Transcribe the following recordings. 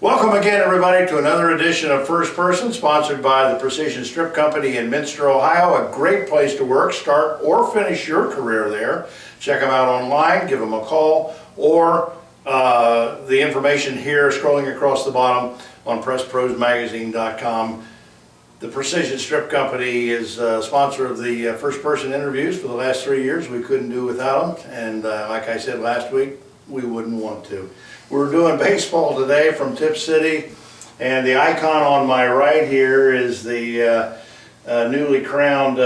Welcome again, everybody, to another edition of First Person, sponsored by the Precision Strip Company in Minster, Ohio. A great place to work, start or finish your career there. Check them out online, give them a call, or the information here scrolling across the bottom on PressProsMagazine.com. The Precision Strip Company is a sponsor of the First Person interviews for the last 3 years. We couldn't do without them, and like I said last week, we wouldn't want to. We're doing baseball today from Tip City, and the icon on my right here is the newly crowned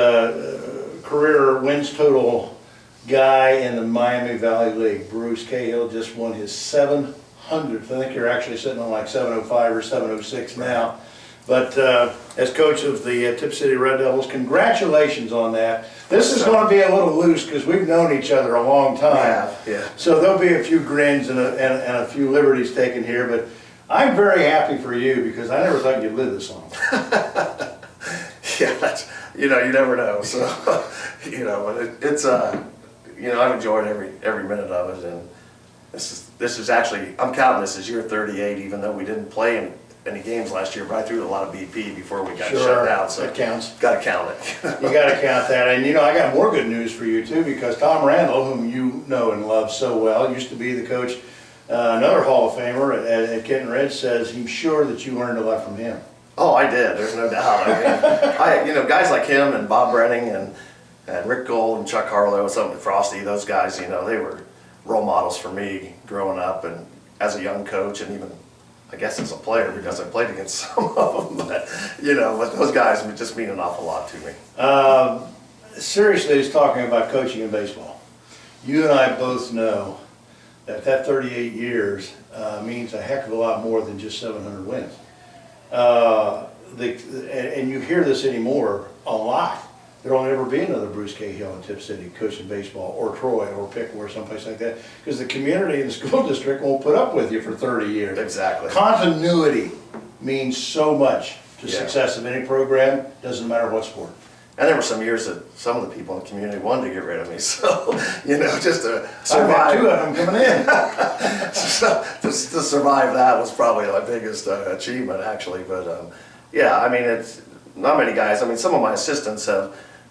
career wins total guy in the Miami Valley League. Bruce Cahill just won his 700th. I think you're actually sitting on like 705 or 706 now. But as coach of the Tip City Red Devils, congratulations on that. This is going to be a little loose because we've known each other a long time. Yeah. So there'll be a few grins and a few liberties taken here, but I'm very happy for you because I never thought you'd live this long. Yeah, that's, you never know. So, but it's I've enjoyed every minute of it, and this is actually, I'm counting this as year 38, even though we didn't play any games last year, but I threw a lot of BP before we got shut down. So that counts. Got to count it. You got to count that, and I got more good news for you too, because Tom Randall, whom you know and love so well, used to be the coach, another Hall of Famer at Kenton Ridge, says he's sure that you learned a lot from him. Oh, I did. There's no doubt. I mean, guys like him and Bob Brenning and Rick Gold and Chuck Harlow, and Frosty, those guys, they were role models for me growing up and as a young coach, and even I guess as a player, because I played against some of them, but those guys would just mean an awful lot to me. Seriously, he's talking about coaching in baseball. You and I both know that 38 years means a heck of a lot more than just 700 wins. And you hear this anymore a lot. There'll never be another Bruce Cahill in Tip City coaching baseball, or Troy, or Pickle, or someplace like that, because the community and the school district won't put up with you for 30 years. Exactly. Continuity means so much to success of any program, doesn't matter what sport. And there were some years that some of the people in the community wanted to get rid of me, so, just to survive. I've had 2 of them coming in. To survive that was probably my biggest achievement, actually. But, yeah, I mean, it's not many guys. I mean, some of my assistants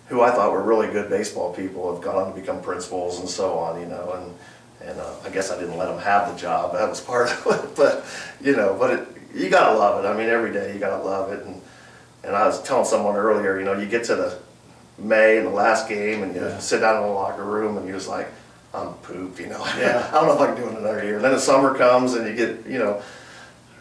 who I thought were really good baseball people have gone on to become principals and so on, and I guess I didn't let them have the job. That was part of it, but, you gotta love it. I mean, every day you gotta love it. And I was telling someone earlier, you get to the May and the last game, and you sit down in the locker room, and you're just like, I'm pooped, I don't know if I can do it another year. And then the summer comes, and you get,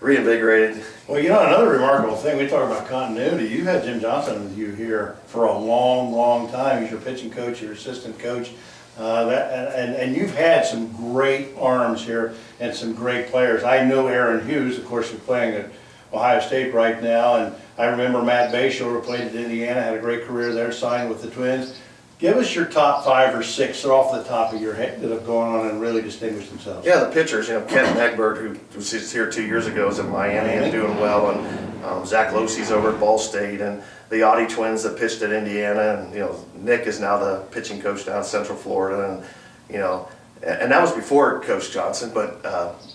reinvigorated. Well, another remarkable thing, we talk about continuity. You've had Jim Johnson with you here for a long, long time. He's your pitching coach, your assistant coach. And you've had some great arms here and some great players. I know Aaron Hughes, of course, is playing at Ohio State right now, and I remember Matt Bayshore, who played at Indiana, had a great career there, signed with the Twins. Give us your top 5 or 6 that are off the top of your head that have gone on and really distinguished themselves. Yeah, the pitchers, Kent Egbert, who was here 2 years ago, is at Miami and doing well, and Zach Losey's over at Ball State, and the Audi twins that pitched at Indiana, and Nick is now the pitching coach down in Central Florida, and that was before Coach Johnson, but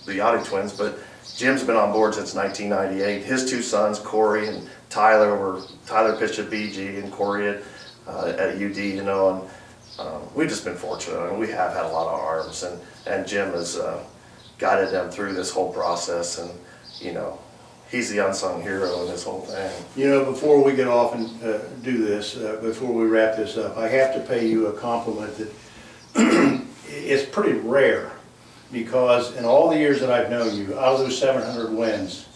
the Audi twins, but Jim's been on board since 1998. His 2 sons, Corey and Tyler pitched at BG and Corey at UD, and we've just been fortunate. I mean, we have had a lot of arms, and Jim has guided them through this whole process, and he's the unsung hero in this whole thing. Before we get off and do this, before we wrap this up, I have to pay you a compliment that it's pretty rare, because in all the years that I've known you, out of those 700 wins,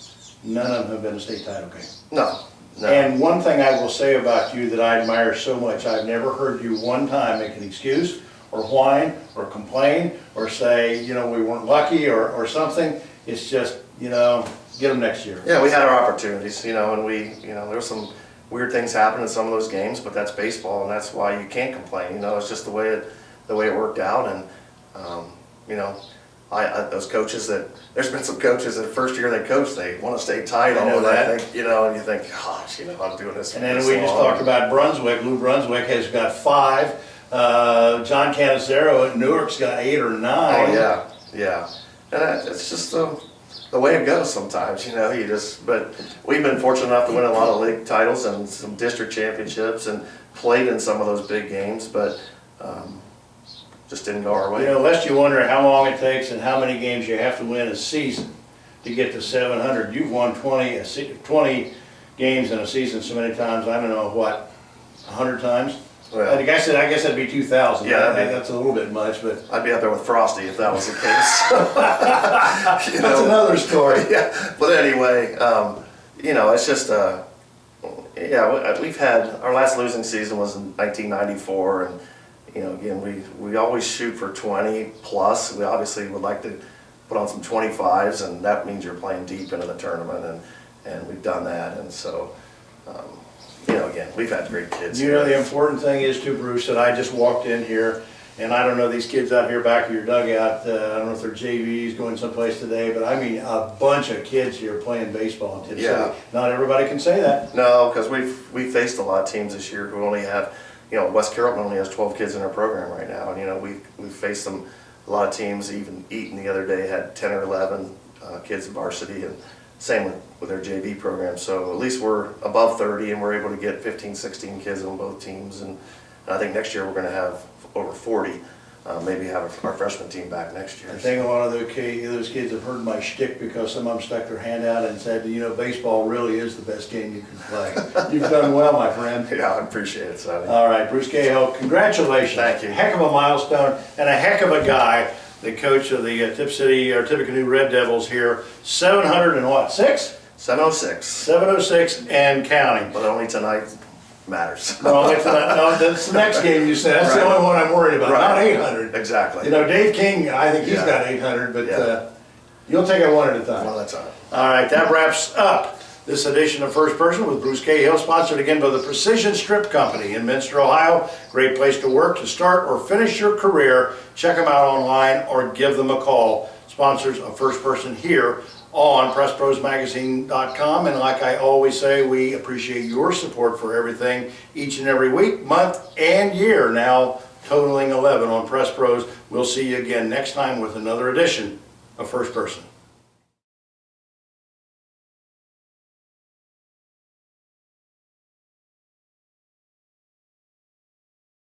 none of them have been a state title game. No. And one thing I will say about you that I admire so much, I've never heard you one time make an excuse or whine or complain or say, we weren't lucky or something. It's just, get them next year. Yeah, we had our opportunities, and we, there were some weird things happen in some of those games, but that's baseball, and that's why you can't complain. It's just the way it worked out, and those coaches there's been some coaches that first year they coach, they won a state title, and I think, and you think, gosh, I'm doing this. And then we just talked about Brunswick. Lou Brunswick has got 5. John Canizero at Newark's got 8 or 9. Oh yeah, and it's just the the way it goes sometimes, you know, but we've been fortunate enough to win a lot of league titles and some district championships and played in some of those big games, but just didn't go our way. You know, lest you wonder how long it takes and how many games you have to win a season to get to 700. You've won 20 games in a season so many times, I don't know, what, 100 times? Well, I guess that'd be 2,000. Yeah, that's a little bit much, but I'd be up there with Frosty if that was the case. that's another story. Yeah, but anyway, you know, it's just, yeah, we've had, our last losing season was in 1994, and, you know, again, we always shoot for 20 plus. We obviously would like to put on some 25s, and that means you're playing deep into the tournament, and we've done that, and so, you know, again, we've had great kids. You know, the important thing is too, Bruce, that I just walked in here, and I don't know these kids out here back of your dugout, I don't know if they're JVs going someplace today, but I mean a bunch of kids here playing baseball in Tennessee. Yeah. Not everybody can say that. No, because we've faced a lot of teams this year who only have, you know, West Carrollton only has 12 kids in our program right now, and you know, we've faced some, a lot of teams. Even Eaton the other day had 10 or 11 kids in varsity, and same with their JV program. So at least we're above 30, and we're able to get 15, 16 kids on both teams, and I think next year we're going to have over 40. Maybe have our freshman team back next year. I think a lot of those kids have heard my shtick because some of them stuck their hand out and said, you know, baseball really is the best game you can play. You've done well, my friend. Yeah, I appreciate it, Sonny. All right, Bruce Cahill, congratulations. Thank you. Heck of a milestone and a heck of a guy, the coach of the TIPPECANOE Red Devils here. 706? 706. 706 and counting. But only tonight matters. No, that's the next game you said. That's Right. the only one I'm worried about, Right. not 800. Exactly. You know, Dave King, I think he's Yeah. got 800, but Yeah. you'll take it one at a time. Well, that's all right. All right, that wraps up this edition of First Person with Bruce Cahill, sponsored again by the Precision Strip Company in Minster, Ohio. Great place to work, to start or finish your career. Check them out online or give them a call. Sponsors of First Person here on PressProsMagazine.com. And like I always say, we appreciate your support for everything each and every week, month, and year. Now totaling 11 on Press Pros. We'll see you again next time with another edition of First Person.